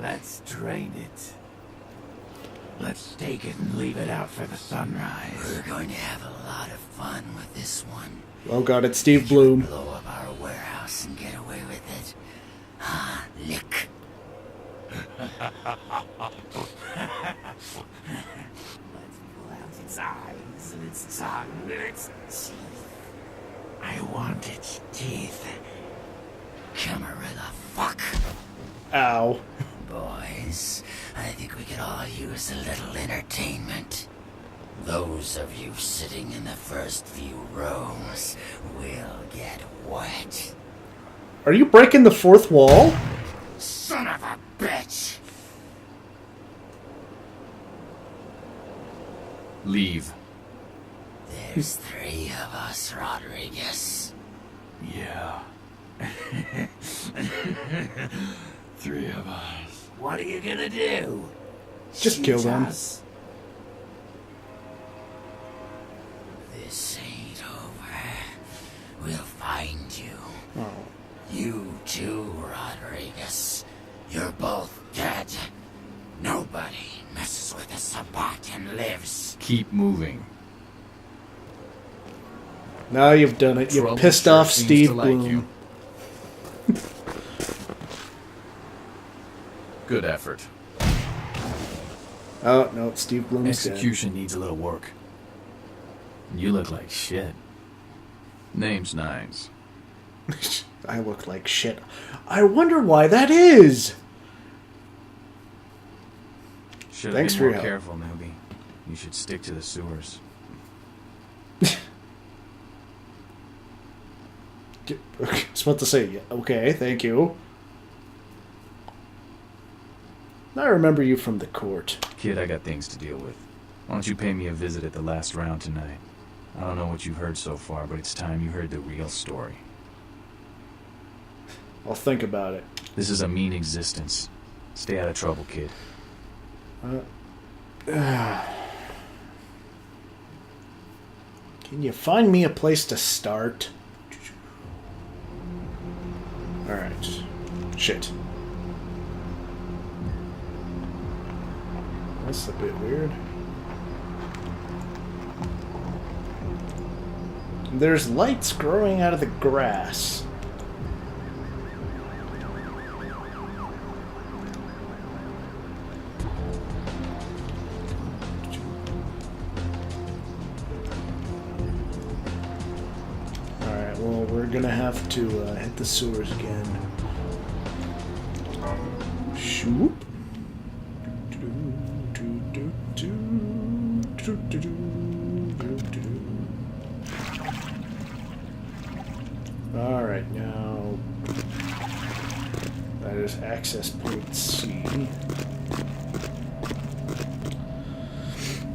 Let's drain it. Let's take it and leave it out for the sunrise. We're going to have a lot of fun with this one. Oh god, it's Steve Bloom. Blow up our warehouse and get away with it. Ah, lick. Let's pull out its eyes and its tongue and its teeth. I want its teeth. Camarilla fuck. Ow. Boys, I think we could all use a little entertainment. Those of you sitting in the first few rows will get wet. Are you breaking the fourth wall? Son of a bitch! Leave. There's 3 of us, Rodriguez. Yeah. 3 of us. What are you gonna do? Just kill them. Us? This ain't over. We'll find you. Oh. You too, Rodriguez. You're both dead. Nobody messes with a Sabbat and lives. Keep moving. Now you've done it. You Trouble pissed sure off seems Steve to like Bloom. you. Good effort. Oh, no, Steve Bloom's dead. Execution needs a little work. You look like shit. Name's Nines. I look like shit. I wonder why that is. Should have Thanks been for more your help. careful, newbie. You should stick to the sewers. I was about to say, yeah, okay, thank you. I remember you from the court. Kid, I got things to deal with. Why don't you pay me a visit at the last round tonight? I don't know what you've heard so far, but it's time you heard the real story. I'll think about it. This is a mean existence. Stay out of trouble, kid. Can you find me a place to start? Alright. Shit. That's a bit weird. There's lights growing out of the grass. Alright, well, we're gonna have to hit the sewers again. Shoop. Alright, now that is access point C.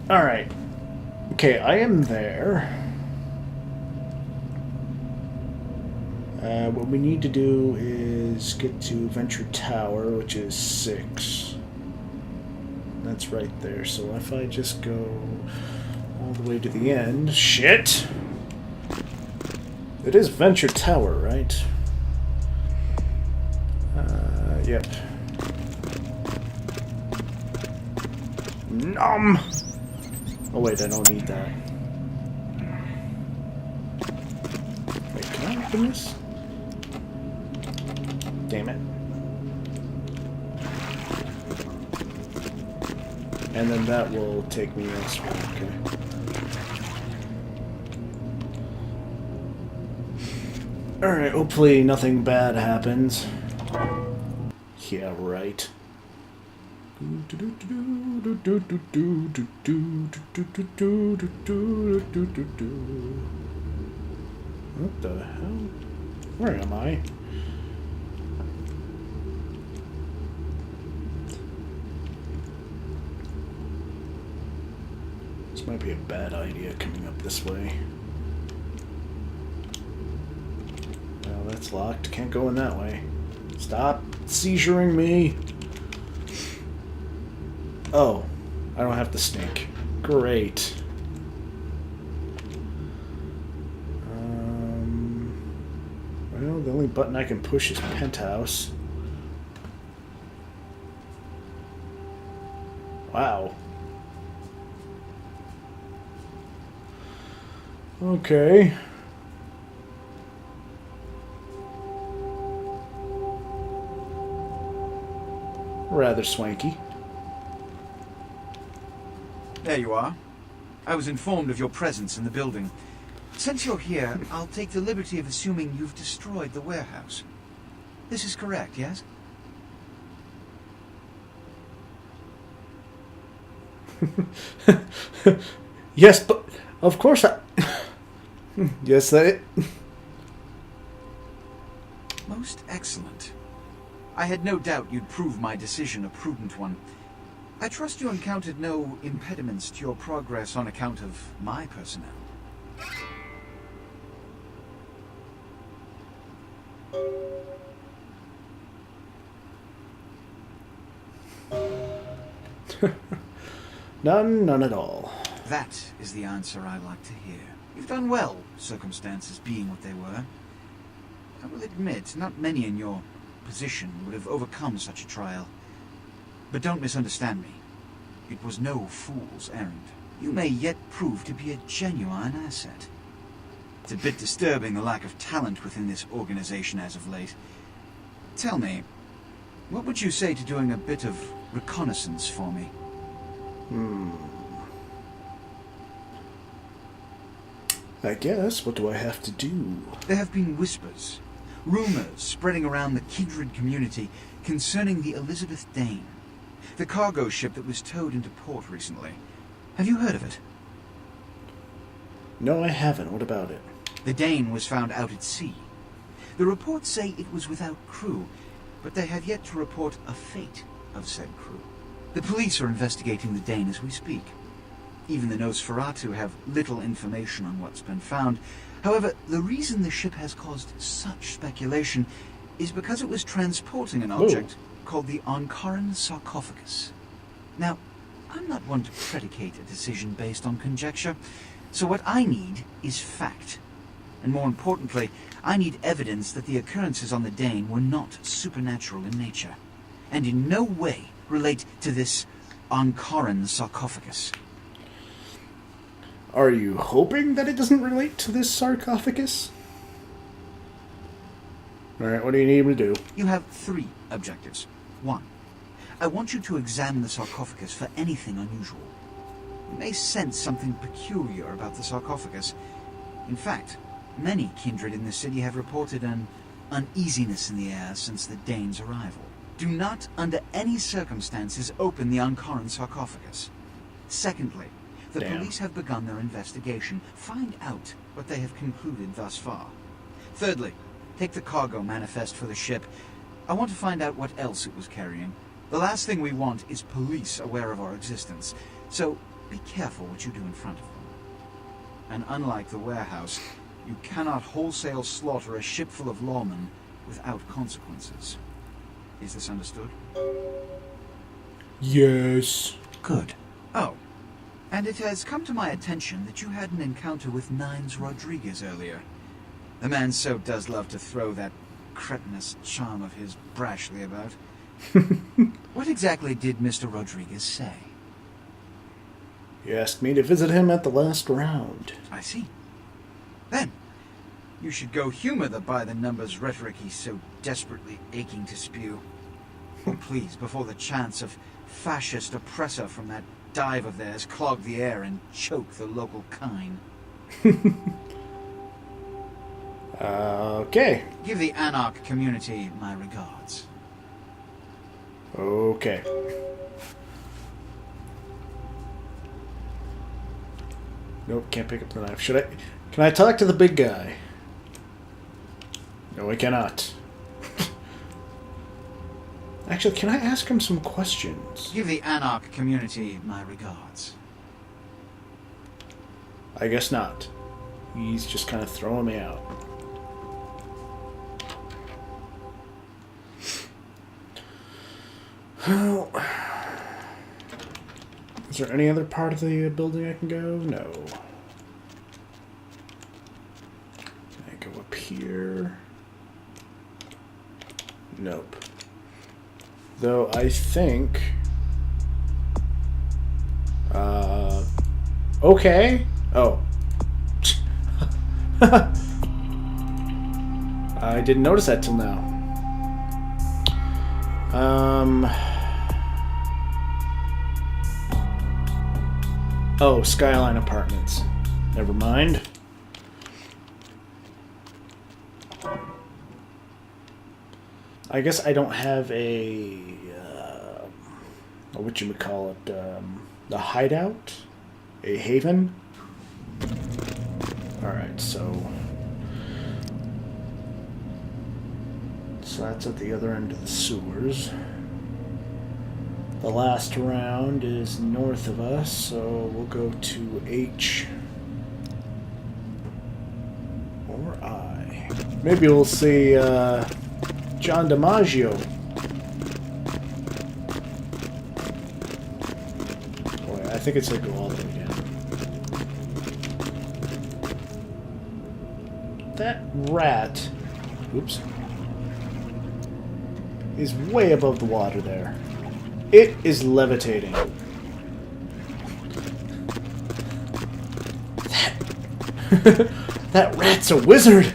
Alright. Okay, I am there. What we need to do is get to Venture Tower, which is 6. That's right there. So if I just go all the way to the end... Shit! It is Venture Tower, right? Yep. Nom! Oh wait, I don't need that. Wait, can I open this? Damn it. And then that will take me elsewhere, okay. Alright, hopefully nothing bad happens. Yeah, right. What the hell? Where am I? This might be a bad idea coming up this way. Well, that's locked. Can't go in that way. Stop seizuring me. Oh, I don't have to sneak. Great. Well, the only button I can push is Penthouse. Wow. Okay. Rather swanky. There you are. I was informed of your presence in the building. Since you're here, I'll take the liberty of assuming you've destroyed the warehouse. This is correct, yes? Yes, but of course I... Yes, that... Most excellent. I had no doubt you'd prove my decision a prudent one. I trust you encountered no impediments to your progress on account of my personnel. None at all. That is the answer I like to hear. You've done well, circumstances being what they were. I will admit, not many in your position would have overcome such a trial. But don't misunderstand me. It was no fool's errand. You may yet prove to be a genuine asset. It's a bit disturbing the lack of talent within this organization as of late. Tell me, what would you say to doing a bit of reconnaissance for me? I guess, what do I have to do? There have been whispers, rumors spreading around the kindred community concerning the Elizabeth Dane, the cargo ship that was towed into port recently. Have you heard of it? No, I haven't. What about it? The Dane was found out at sea. The reports say it was without crew, but they have yet to report a fate of said crew. The police are investigating the Dane as we speak. Even the Nosferatu have little information on what's been found. However, the reason the ship has caused such speculation is because it was transporting an object called the Ankaran sarcophagus. Now, I'm not one to predicate a decision based on conjecture, so what I need is fact. And more importantly, I need evidence that the occurrences on the Dane were not supernatural in nature, and in no way relate to this Ankaran sarcophagus. Are you hoping that it doesn't relate to this sarcophagus? Alright, what do you need me to do? You have 3 objectives. 1. I want you to examine the sarcophagus for anything unusual. You may sense something peculiar about the sarcophagus. In fact, many kindred in the city have reported an uneasiness in the air since the Dane's arrival. Do not, under any circumstances, open the Ankaran sarcophagus. Secondly, the police have begun their investigation. Find out what they have concluded thus far. Thirdly, take the cargo manifest for the ship. I want to find out what else it was carrying. The last thing we want is police aware of our existence, so be careful what you do in front of them. And unlike the warehouse, you cannot wholesale slaughter a ship full of lawmen without consequences. Is this understood? Yes. Good. Oh, and it has come to my attention that you had an encounter with Nines Rodriguez earlier. The man so does love to throw that cretinous charm of his brashly about. What exactly did Mr. Rodriguez say? He asked me to visit him at the last round. I see. Then, you should go humor the by-the-numbers rhetoric he's so desperately aching to spew. Oh, please, before the chance of fascist oppressor from that dive of theirs clog the air and choke the local kine. Okay. Give the Anarch community my regards. Okay. Nope, can't pick up the knife. Should I? Can I talk to the big guy? No, I cannot. Actually, can I ask him some questions? Give the Anarch community my regards. I guess not. He's just kind of throwing me out. Well, is there any other part of the building I can go? No. Can I go up here? Nope. Though I think Okay. Oh. I didn't notice that till now. Oh, Skyline Apartments. Never mind. I guess I don't have a whatchamacallit, a hideout? A haven? Alright, so that's at the other end of the sewers. The last round is north of us, so we'll go to H or I. Maybe we'll see John DiMaggio. Boy, I think it's like go all the way down. That rat, oops, is way above the water there. It is levitating. That rat's a wizard!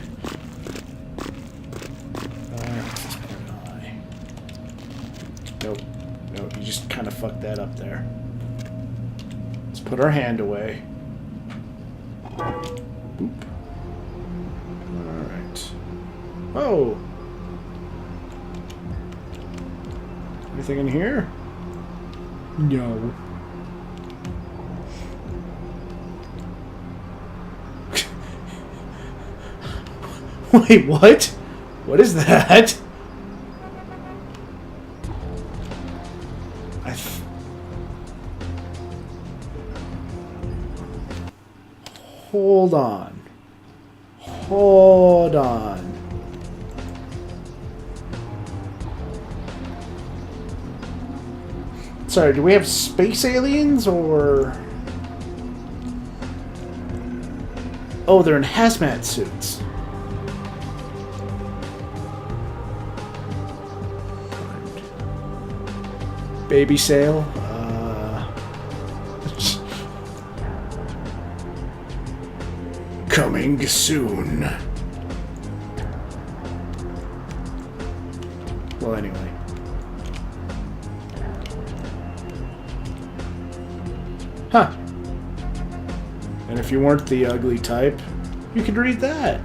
Nope. Nope, you just kind of fucked that up there. Let's put our hand away. Boop. Alright. Oh! Anything in here? No. Wait, what? What is that? Hold on. Hold on. Sorry, do we have space aliens, or... Oh, they're in hazmat suits. Baby sale? Coming soon. Well, anyway. Huh. And if you weren't the ugly type, you could read that.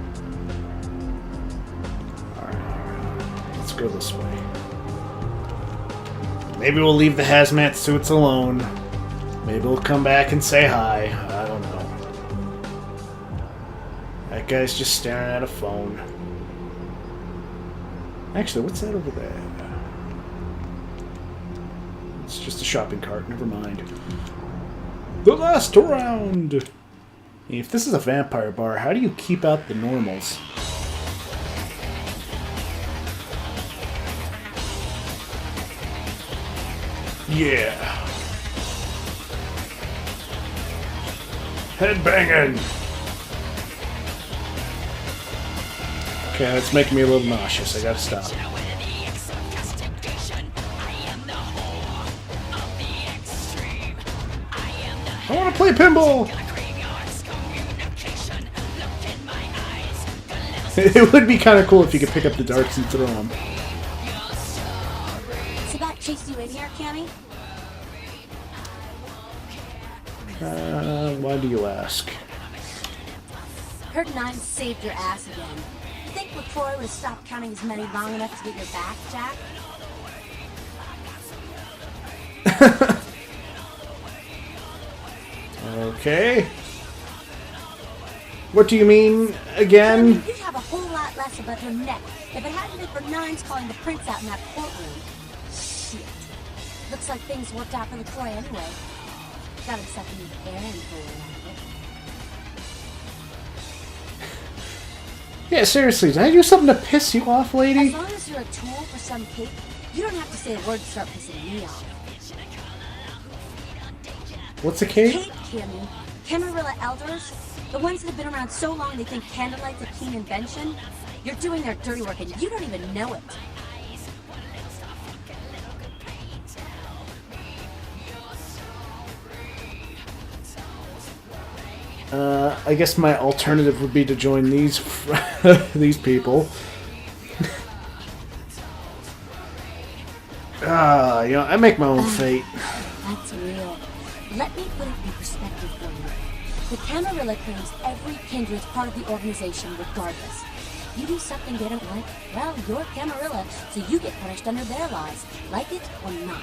Alright, let's go this way. Maybe we'll leave the hazmat suits alone. Maybe we'll come back and say hi. I don't know. That guy's just staring at a phone. Actually, what's that over there? It's just a shopping cart, never mind. The last round! If this is a vampire bar, how do you keep out the normals? Yeah! Headbanging! Okay, that's making me a little nauseous. I gotta stop. I want to play pinball! It would be kind of cool if you could pick up the darts and throw them. So that chased you in here, Cammy? Why do you ask? Heard Nine saved your ass again. You think LaCroix would have stopped counting his money long enough to get your back, Jack? Okay. What do you mean, again? You'd have a whole lot less above your neck if it hadn't been for Nines calling the prince out in that courtroom. Shit. Looks like things worked out for LaCroix anyway. Got himself a new errand for it. Yeah, seriously, did I do something to piss you off, lady? As long as you're a tool for some cape, you don't have to say a word to start pissing me off. What's a cape? Cape, Cammy. Camarilla elders, the ones that have been around so long they think candlelight's a keen invention. You're doing their dirty work and you don't even know it. I guess my alternative would be to join these these people. You know, I make my own fate. That's real. Let me put it in perspective for you. The Camarilla claims every kindred's part of the organization regardless. You do something they don't like, well, you're Camarilla, so you get punished under their laws. Like it or not.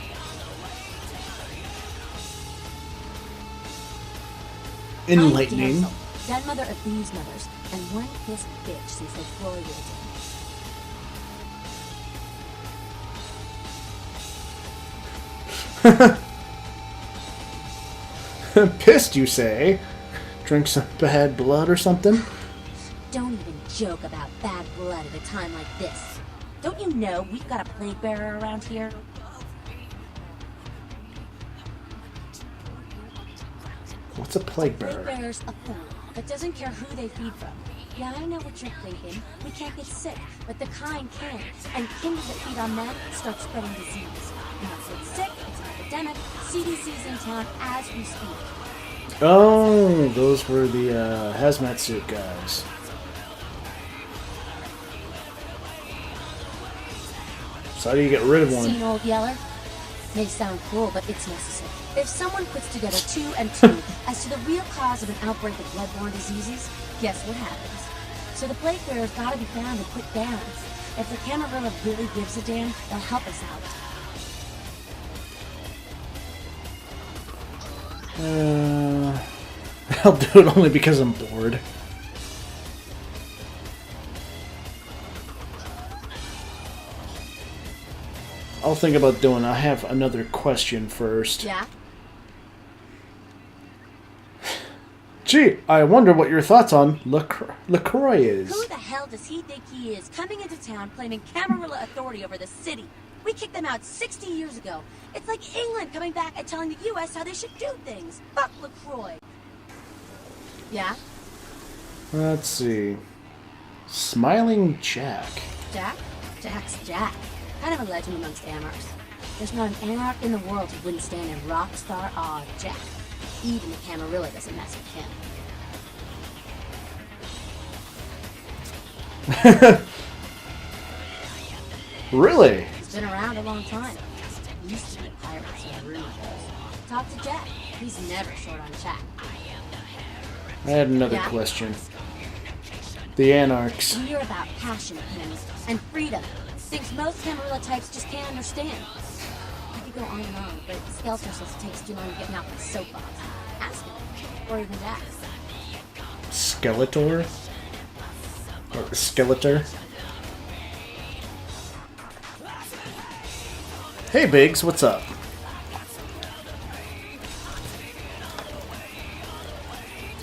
Enlightening. I'm Dancel, grandmother of these mothers, and one pissed bitch since they Floyd it. Pissed, you say? Drink some bad blood or something? Don't even joke about bad blood at a time like this. Don't you know we've got a plague bearer around here? What's a plague Plague bearer? bearer's a fool that doesn't care who they feed from. Yeah, I know what you're thinking. We can't get sick, but the kind can. And kindred that feed on them start spreading disease. Now if it's sick, it's an epidemic. CDC's in town as we speak. Oh, those were the hazmat suit guys. So how do you get rid of one? Seen Old Yeller? May sound cool, but it's necessary. If someone puts together 2 and 2 as to the real cause of an outbreak of bloodborne diseases, guess what happens? So the plague bearer's gotta be found and put down. If the Camarilla really gives a damn, they'll help us out. I'll do it only because I'm bored. I'll think about doing. I have another question first. Yeah? Gee, I wonder what your thoughts on LaCroix is. Who the hell does he think he is, coming into town claiming Camarilla authority over the city? We kicked them out 60 years ago. It's like England coming back and telling the U.S. how they should do things. Fuck LaCroix. Yeah? Let's see. Smiling Jack. Jack? Jack's Jack. Kind of a legend amongst anarchs. There's not an anarch in the world who wouldn't stand in rock star awe of Jack. Even the Camarilla doesn't mess with him. Really? He's been around a long time. He used to be a pirate, so the rumor goes. Talk to Jack. He's never short on chat. I had another Yeah? question. The Anarchs. You hear about passion, Penny, and freedom. Things most Camarilla types just can't understand. You could go on and on, but Skeletor says it takes too long getting out the soapbox. Ask him. Or even that. Skeletor? Or Skeletor? Hey Biggs, what's up?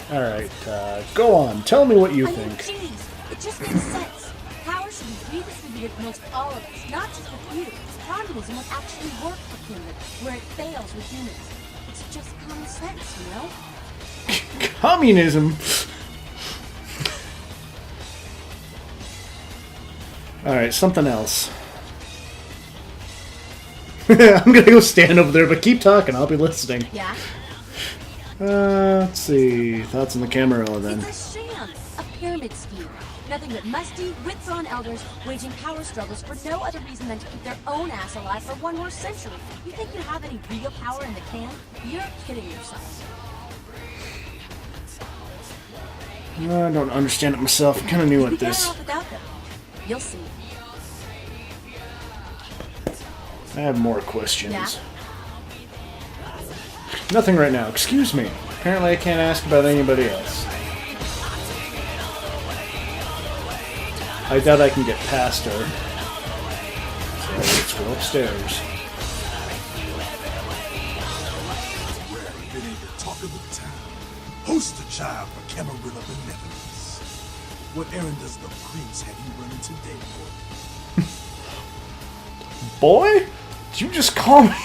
Alright, go on. Tell me what you I mean, think. geez, it just makes sense. Power should be redistributed amongst all of us, not just the few. Communism would actually work for Kindred, where it fails with humans. It's just common sense, you know? Communism! Alright, something else. I'm gonna go stand over there, but keep talking, I'll be listening. Yeah? Let's see. Thoughts on the Camarilla then. It's a sham, a pyramid scheme. Nothing but musty, withdrawn elders waging power struggles for no other reason than to keep their own ass alive for one more century. You think you have any real power in the can? You're kidding yourself. I don't understand it myself. I'm kind of new You'd at be better this. off without them. You'll see. I have more questions. Yeah? Nothing right now. Excuse me. Apparently I can't ask about anybody else. I doubt I can get past her. So let's go upstairs. Been the talk of the town. Poster child for Camarilla benevolence. What errand does the prince have you running today, boy? Boy? Did you just call me?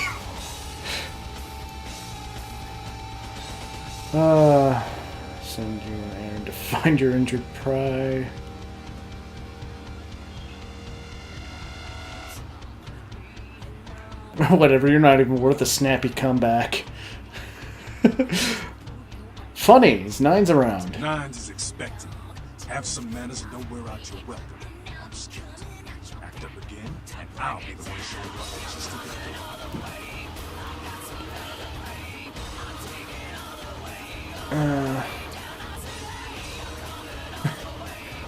Send you an errand to find your injured pride. Whatever, you're not even worth a snappy comeback. Funny, his nine's around. Nines is expecting. Have some manners and don't wear out your welcome. I'm scared. Act up again, and I'll be the one showing you what just to get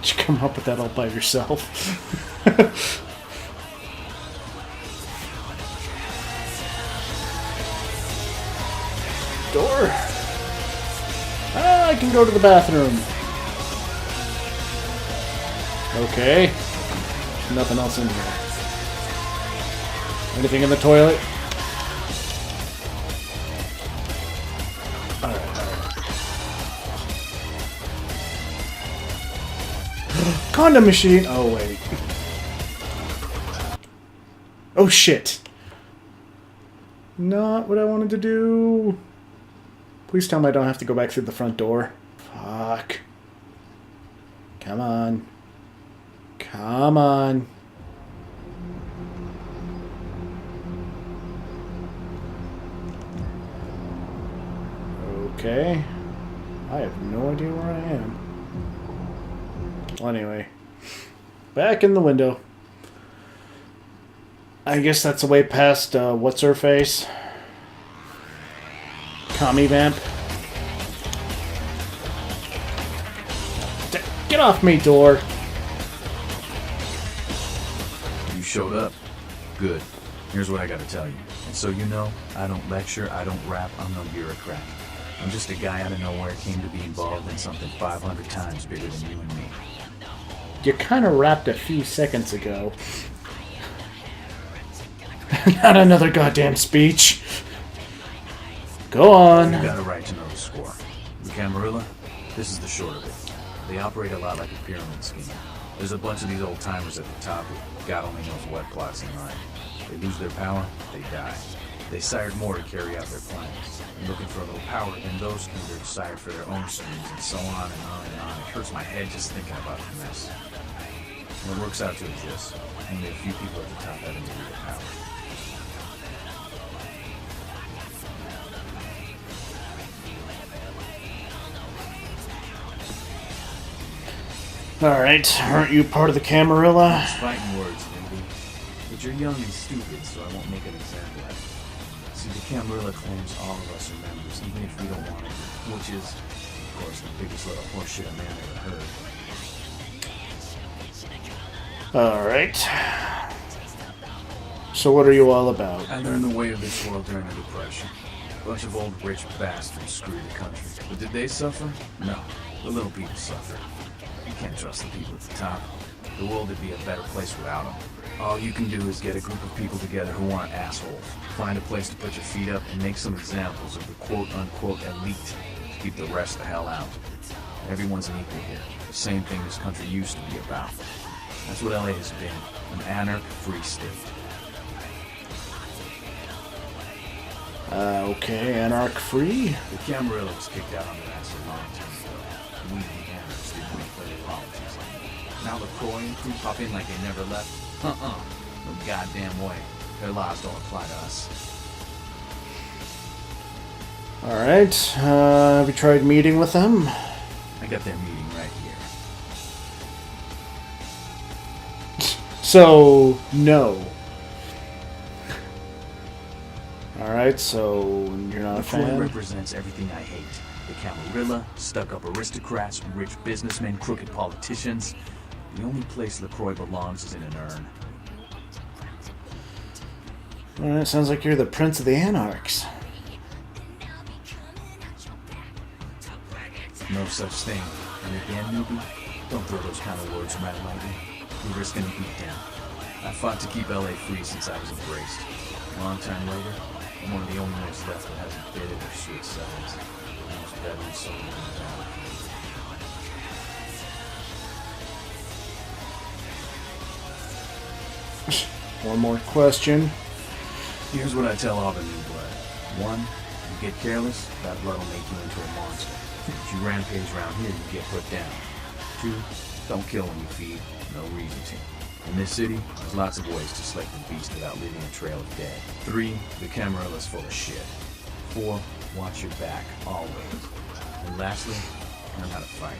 Did you come up with that all by yourself? Door. I can go to the bathroom. Okay. Nothing else in here. Anything in the toilet? Condom machine! Oh, wait. Oh, shit. Not what I wanted to do. Please tell me I don't have to go back through the front door. Fuck. Come on. Come on. Okay. I have no idea where I am. Well, anyway. Back in the window. I guess that's a way past, what's-her-face? Commie Vamp. Get off me, door! You showed up. Good. Here's what I gotta tell you. And so you know, I don't lecture, I don't rap, I'm no bureaucrat. I'm just a guy out of nowhere who came to be involved in something 500 times bigger than you and me. You kind of rapped a few seconds ago. Not another goddamn speech. Go on. You got a right to know the score. The Camarilla, this is the short of it. They operate a lot like a pyramid scheme. There's a bunch of these old-timers at the top who God only knows what plots in mind. They lose their power, they die. They sired more to carry out their plans. And looking for a little power, then those kindred sired for their own streams, and so on and on and on. It hurts my head just thinking about the mess. And it works out to this. Only a few people at the top have any real power. Alright, aren't you part of the Camarilla? It's fighting words, maybe. But you're young and stupid, so I won't make an example out of you. See, the Camarilla claims all of us are members, even if we don't want to, which is, of course, the biggest little horseshit a man ever heard. Alright. So what are you all about? I learned the way of this world during the Depression. A bunch of old rich bastards screwed the country. But did they suffer? No. The little people suffered. You can't trust the people at the top. The world would be a better place without them. All you can do is get a group of people together who aren't assholes. Find a place to put your feet up and make some examples of the quote-unquote elite. Keep the rest the hell out. Everyone's an equal here. The same thing this country used to be about. That's what LA has been. An anarch-free state. Okay, anarch-free? The Camarilla was kicked out on their ass a long time ago. We, the anarchs, didn't want to play their politics anymore. Now LaCroix and crew pop in like they never left? No goddamn way. Their laws don't apply to us. Alright, have you tried meeting with them? I got their meeting right here. So, no. Alright, so you're not a LaCroix fan? represents everything I hate. The Camarilla, stuck-up aristocrats, rich businessmen, crooked politicians. The only place LaCroix belongs is in an urn. Alright, sounds like you're the Prince of the Anarchs. No such thing. And again, newbie, don't throw those kind of words around lightly. You're risking a beatdown. I fought to keep LA free since I was embraced. A long time later, I'm one of the only ones left that hasn't bidded or switched sides. The most deadly soul in the valley. One more question. Here's what I tell all the new blood. 1, you get careless, that blood will make you into a monster. If you rampage around here, you get put down. 2, don't kill when you feed. No reason to. In this city, there's lots of ways to slay the beast without leaving a trail of dead. 3, the Camarilla's full of shit. 4, watch your back, always. And lastly, learn how to fight.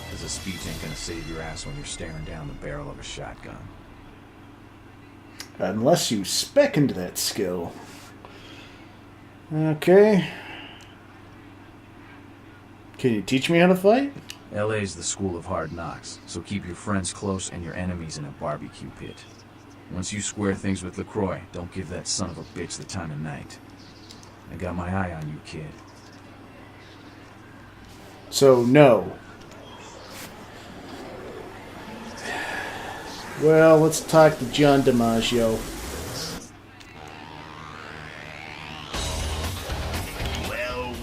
Because a speech ain't gonna save your ass when you're staring down the barrel of a shotgun. Unless you spec into that skill. Okay. Can you teach me how to fight? LA's the school of hard knocks, so keep your friends close and your enemies in a barbecue pit. Once you square things with LaCroix, don't give that son of a bitch the time of night. I got my eye on you, kid. So, no. Well, let's talk to John DiMaggio. Well,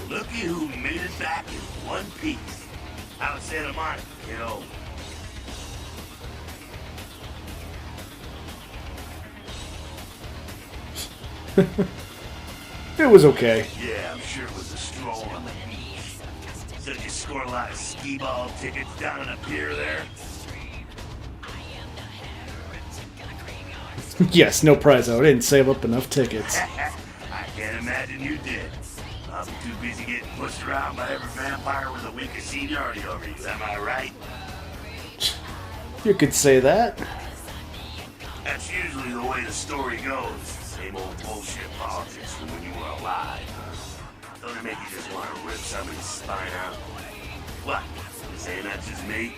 looky who made it back in one piece. Out of Santa Monica, you know. It was okay. Yeah, I'm sure it was a stroll on the beach. Said you scored a lot of skee-ball tickets down on the pier there? Yes, no prize out. I didn't save up enough tickets. I can't imagine you did. I'm too busy getting pushed around by every vampire with a week of seniority over you, am I right? You could say that. That's usually the way the story goes. Same old bullshit politics from when you were alive. Don't it make you just want to rip somebody's spine out? What? You saying that's just me?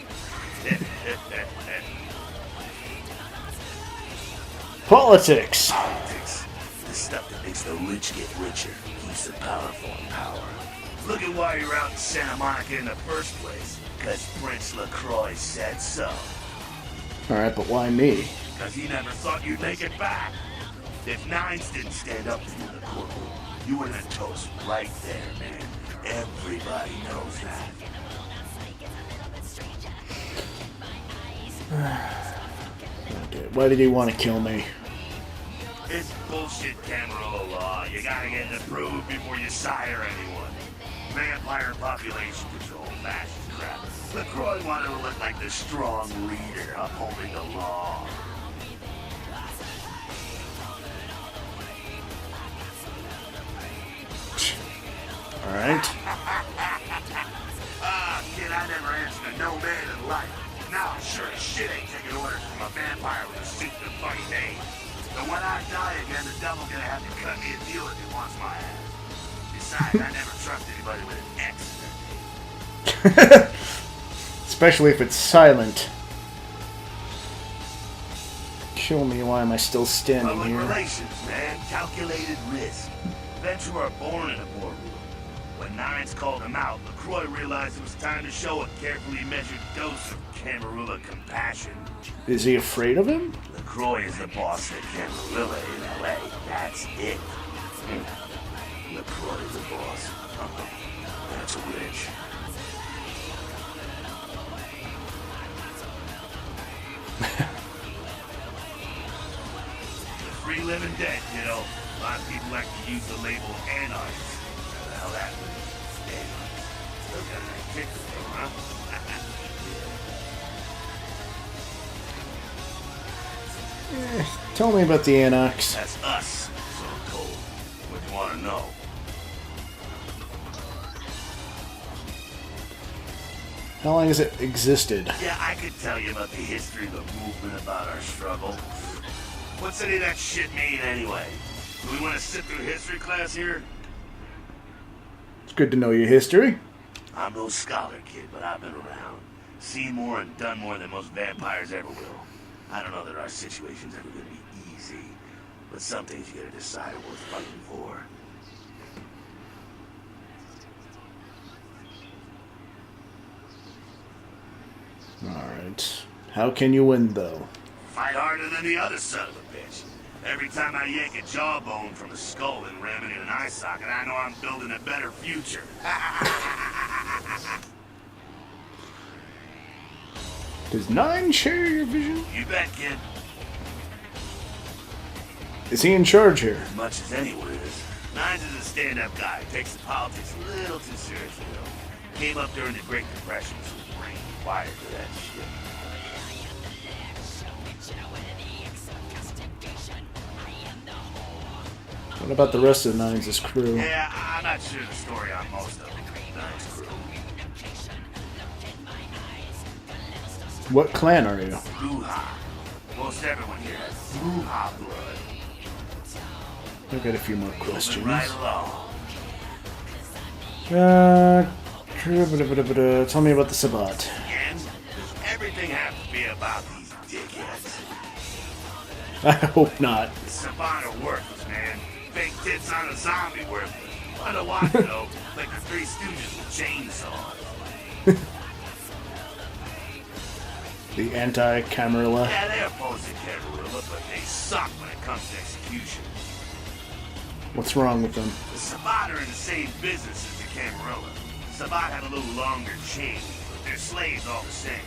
Politics. Politics. The stuff that makes the rich get richer, keeps the powerful in power. Look at why you're out in Santa Monica in the first place. Because Prince LaCroix said so. Alright, but why me? Because he never thought you'd make it back. If Nines didn't stand up for you in the courtroom, you would have been toast right there, man. Everybody knows that. Okay, why did he want to kill me? It's bullshit Camarilla law. You gotta get it approved before you sire anyone. Vampire population control, fascist crap. LaCroix wanted to look like the strong leader upholding the law. Alright. Kid, I never answered to no man in life. Now I'm sure as shit ain't taking orders from a vampire with a stupid funny name. So when I die again, the devil gonna have to cut me a deal if he wants my ass. Besides, I never trust anybody with an X in their name. Especially if it's silent. Kill me, why am I still standing Public here? relations, man. Calculated risk. Venture are born in a boardroom. When Nines called him out, LaCroix realized it was time to show a carefully measured dose of Camarilla compassion. Is he afraid of him? LaCroix is the boss of Camarilla in LA. That's it. LaCroix is the boss. That's rich. The free living dead, kiddo. A lot of people like to use the label anarchist. What the hell that means? Anarchist. Still got a nice kick to them, huh? Tell me about the Anox. That's us, so cold. What do you want to know? How long has it existed? Yeah, I could tell you about the history of the movement, about our struggle. What's any of that shit mean anyway? Do we want to sit through history class here? It's good to know your history. I'm no scholar, kid, but I've been around. Seen more and done more than most vampires ever will. I don't know that our situation's ever gonna be easy, but some things you gotta decide are worth fighting for. Alright. How can you win, though? Fight harder than the other son of a bitch. Every time I yank a jawbone from a skull and ram it in an eye socket, I know I'm building a better future. Does Nine share your vision? You bet, kid. Is he in charge here? As much as anyone is. Nines is a stand-up guy. Takes the politics a little too seriously, though. Came up during the Great Depression, so his brain wired for that shit. What about the rest of the Nines' crew? Yeah, I'm not sure the story on most of them. Bloodlines crew. What clan are you? Bruja. Most everyone here has Bruja blood. I've got a few more questions. Moving right along. Tell me about the Sabbat. Again, does everything have to be about these dickheads? I hope not. The Sabbat are worthless, man. Fake tits on a zombie worthless. Otherwise, though, like the Three Stooges with chainsaws. The anti-Camarilla. Yeah, they're opposed to Camarilla, but they suck when it comes to execution. What's wrong with them? The Sabbat are in the same business as the Camarilla. Sabbat have a little longer chain, but they're slaves all the same.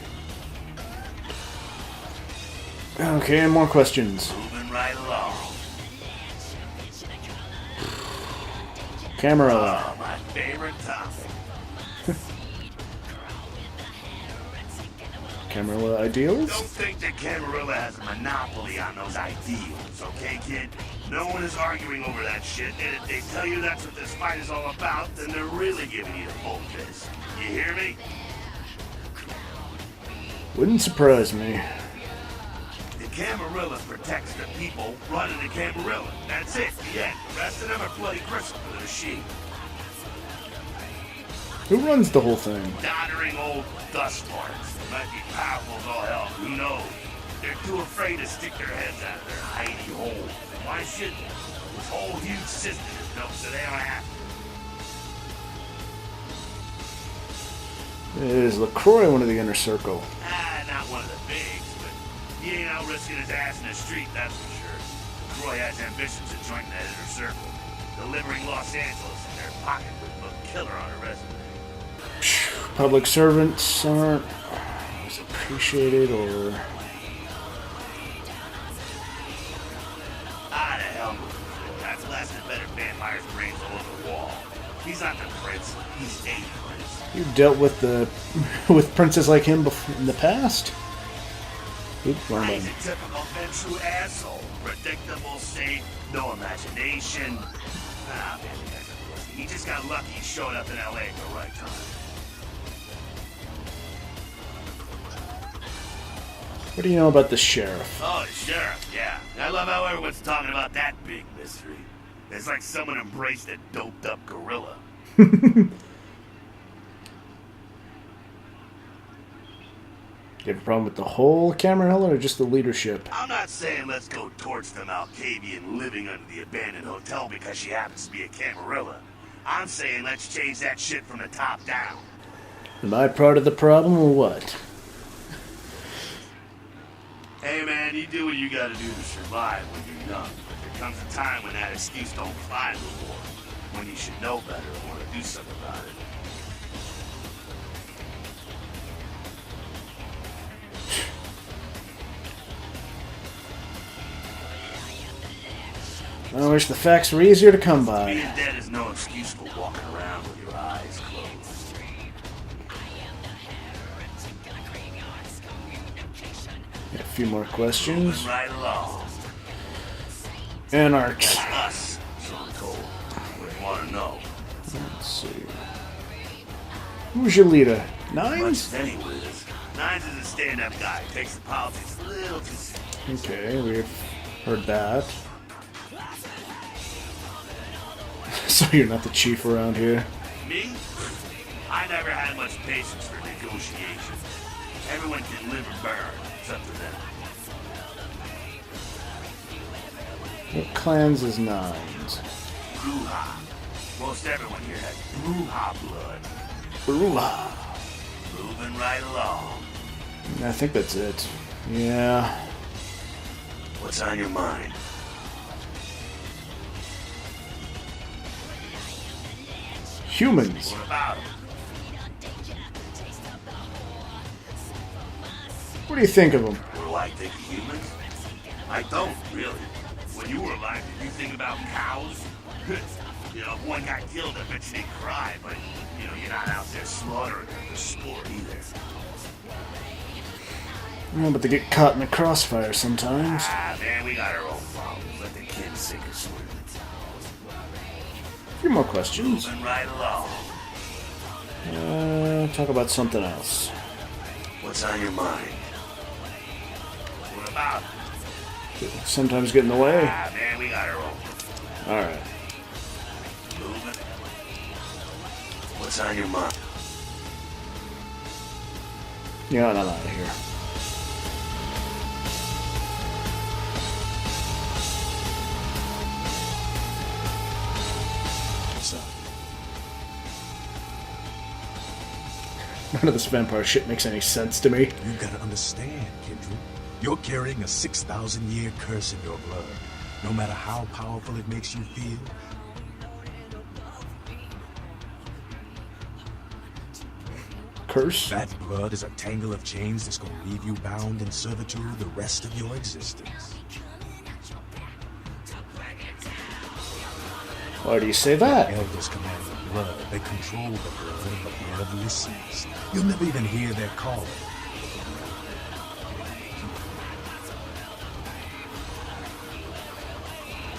Okay, more questions. Moving right along. Camarilla. Oh, my favorite topic. Camarilla ideals? Don't think that Camarilla has a monopoly on those ideals, okay, kid? No one is arguing over that shit, and if they tell you that's what this fight is all about, then they're really giving you the full fist. You hear me? Wouldn't surprise me. The Camarilla protects the people running the Camarilla. That's it, the end. The rest of them are bloody gristle for the machine. Who runs the whole thing? Doddering old dust parts. Might be powerful as all hell, who knows? They're too afraid to stick their heads out of their hidey holes. Why should they? This whole huge system is built so they don't have to. Is LaCroix one of the inner circle? Not one of the bigs, but he ain't out risking his ass in the street, that's for sure. Croy has ambitions of joining that inner circle, delivering Los Angeles in their pocket with a killer on her resume. Public servants aren't as appreciated, or... Ah, the hell with him. That's blasted better vampire's brains all over the wall. He's not the prince, he's a prince. You dealt with with princes like him in the past? Oops, wrong He's button. a typical Ventrue asshole. Predictable, safe, no imagination. Ah, man, the guy's a pussy. He just got lucky he showed up in LA at the right time. What do you know about the sheriff? Oh, the sheriff, yeah. I love how everyone's talking about that big mystery. It's like someone embraced a doped-up gorilla. Do you have a problem with the whole Camarilla or just the leadership? I'm not saying let's go torch the Malkavian living under the abandoned hotel because she happens to be a Camarilla. I'm saying let's change that shit from the top down. Am I part of the problem or what? Hey man, you do what you gotta do to survive when you're young. But there comes a time when that excuse don't fly no more. When you should know better and want to do something about it. I wish the facts were easier to come by. Being dead is no excuse for walking around with your eyes closed. Got a few more questions. Moving right along. Anarchs. Us, so I'm told. What do you want to know? Let's see. Who's your leader? Much Nines? as anyways. Nines is a stand-up guy. Takes the politics a little too serious. Okay, we've heard that. So you're not the chief around here? Me? I never had much patience for negotiations. Everyone can live or burn. It's up to them. What clans is Nines? Bruja. Most everyone here has Bruja blood. Bruja. Moving right along. I think that's it. Yeah. What's on your mind? Humans. What about them? What do you think of them? What do I think of humans? I don't, really. When you were alive, did you think about cows? You know, if one got killed, I bet you they'd cry, but, you know, you're not out there slaughtering them for sport either. Yeah, but they get caught in the crossfire sometimes. Ah, man, we got our own problems. Let the kids sink or swim. A few more questions. Moving right along. Talk about something else. What's on your mind? What about? Sometimes get in the way. Ah, man, we got our own. Alright. Moving. What's on your mind? Yeah, I'm out of here. What's up? None of this vampire shit makes any sense to me. You gotta understand, Kendrick. You're carrying a 6,000-year curse in your blood. No matter how powerful it makes you feel. Curse? That blood is a tangle of chains that's gonna leave you bound in servitude the rest of your existence. Why do you say that? Elders command the blood. They control the blood, and the blood listens. You'll never even hear their calling.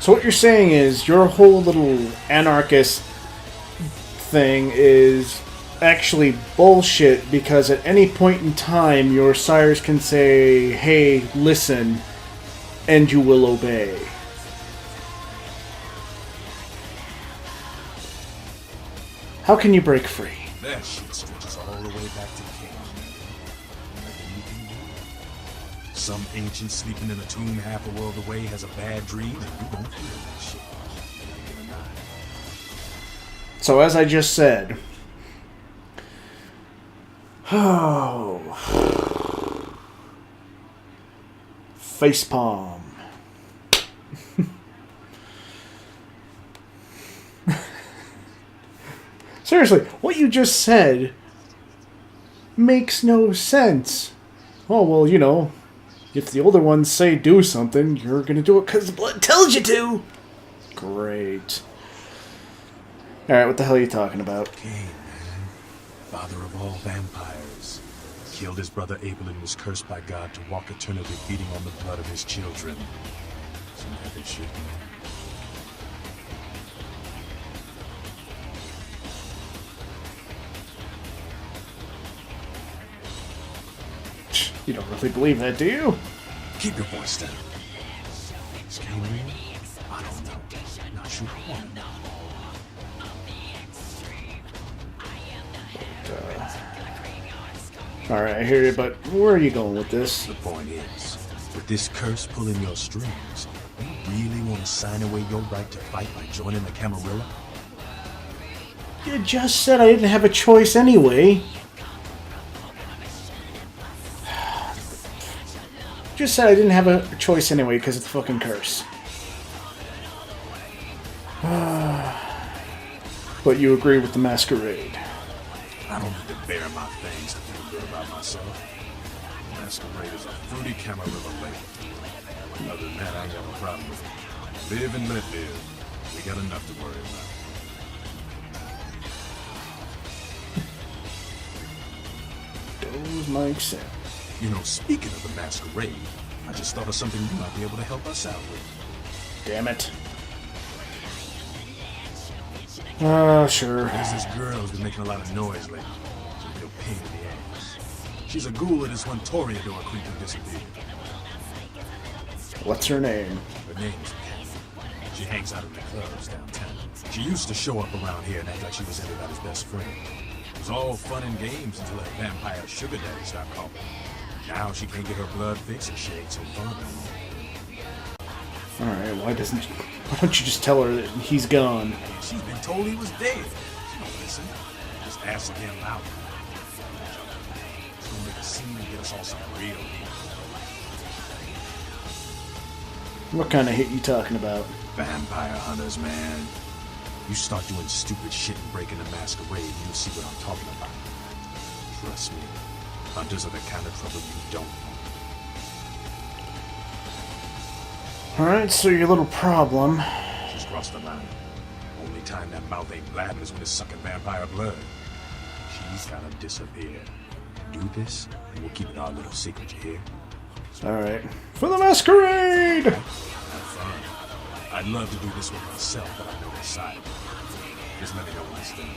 So what you're saying is your whole little anarchist thing is actually bullshit, because at any point in time your sires can say, hey, listen, and you will obey. How can you break free? That shit stretches all the way back to King. Nothing you can do. Some ancient sleeping in a tomb half a world away has a bad dream, and you won't feel that shit. So as I just said, facepalm. Seriously, what you just said makes no sense. Oh, well, you know, if the older ones say do something, you're gonna do it because the blood tells you to. Great. Alright, what the hell are you talking about? Cain, man. Father of all vampires. Killed his brother Abel and was cursed by God to walk eternity feeding on the blood of his children. Some heavy shit. You don't really believe that, do you? Keep your voice down. Is Cain real? I don't know. Not sure who. Alright, I hear you, but where are you going with this? The point is, with this curse pulling your strings, you really want to sign away your right to fight by joining the Camarilla? You just said I didn't have a choice anyway. Just said I didn't have a choice anyway because of the fucking curse. But you agree with the Masquerade. I don't need to bare my fangs to feel good about myself. Masquerade is a fruity Camarilla lady. Other than that, I ain't got no problem with it. Live and let live. We got enough to worry about. Those make sense. You know, speaking of the Masquerade, I just thought of something you might be able to help us out with. Damn it. Sure. There's this girl who's been making a lot of noise lately. She's a real pain in the ass. She's a ghoul that is one Toreador creep who disappeared. What's her name? Her name's Kat. She hangs out in the clubs downtown. She used to show up around here and act like she was everybody's best friend. It was all fun and games until her vampire sugar daddy stopped calling. Now she can't get her blood fixed and she ain't so fun anymore. Alright, why don't you just tell her that he's gone? She's been told he was dead. She don't listen. Just ask again loud. She's gonna make a scene and get us all some real heat. What kind of hit you talking about? Vampire hunters, man. You start doing stupid shit and breaking the Masquerade, you'll see what I'm talking about. Trust me. Hunters are the kind of trouble you don't want. Alright, so your little problem. She's crossed the line. Only time that mouth ain't blabbing is when it's sucking vampire blood. She's gotta disappear. Do this, and we'll keep it our little secret, you hear? Alright. For the Masquerade! Have fun. I'd love to do this with myself, but I know the side. Just let me know when it's done.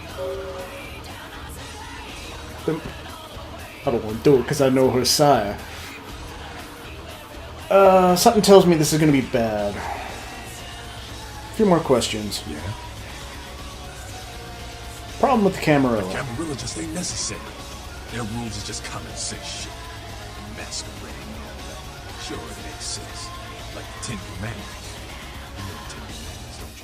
I don't want to do it because I know her sire. Something tells me this is going to be bad. A few more questions. Yeah? Problem with the Camarilla. Camarilla just ain't necessary. Their rules is just common sense shit. Masquerade and all that. Sure, it makes sense. Like the Ten Commandments. You know the Ten Commandments, don't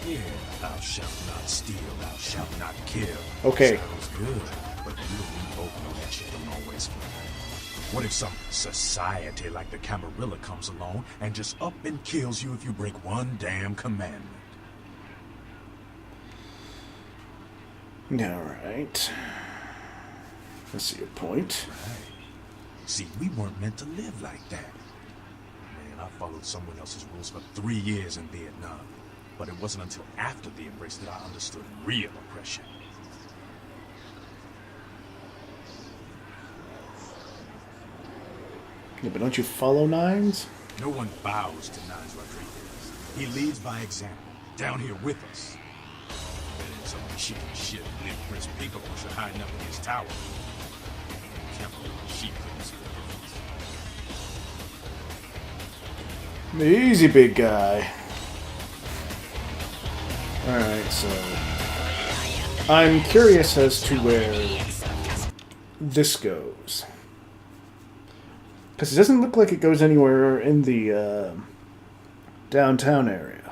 you? Yeah, thou shalt not steal, thou shalt not kill. Okay. Sounds good, but you and me both know that shit don't always fly. What if some society like the Camarilla comes along and just up and kills you if you break one damn commandment? Alright. I see your point. Right. See, we weren't meant to live like that. Man, I followed someone else's rules for 3 years in Vietnam. But it wasn't until after the embrace that I understood real oppression. Yeah, but don't you follow Nines? No one bows to Nines Rodriguez. He leads by example, down here with us. And some chicken shit live Prince Peekaboo should hiding up in his tower. Camarilla, she couldn't see the difference. Easy, big guy. Alright, so... I'm curious as to where this goes. Because it doesn't look like it goes anywhere in the downtown area.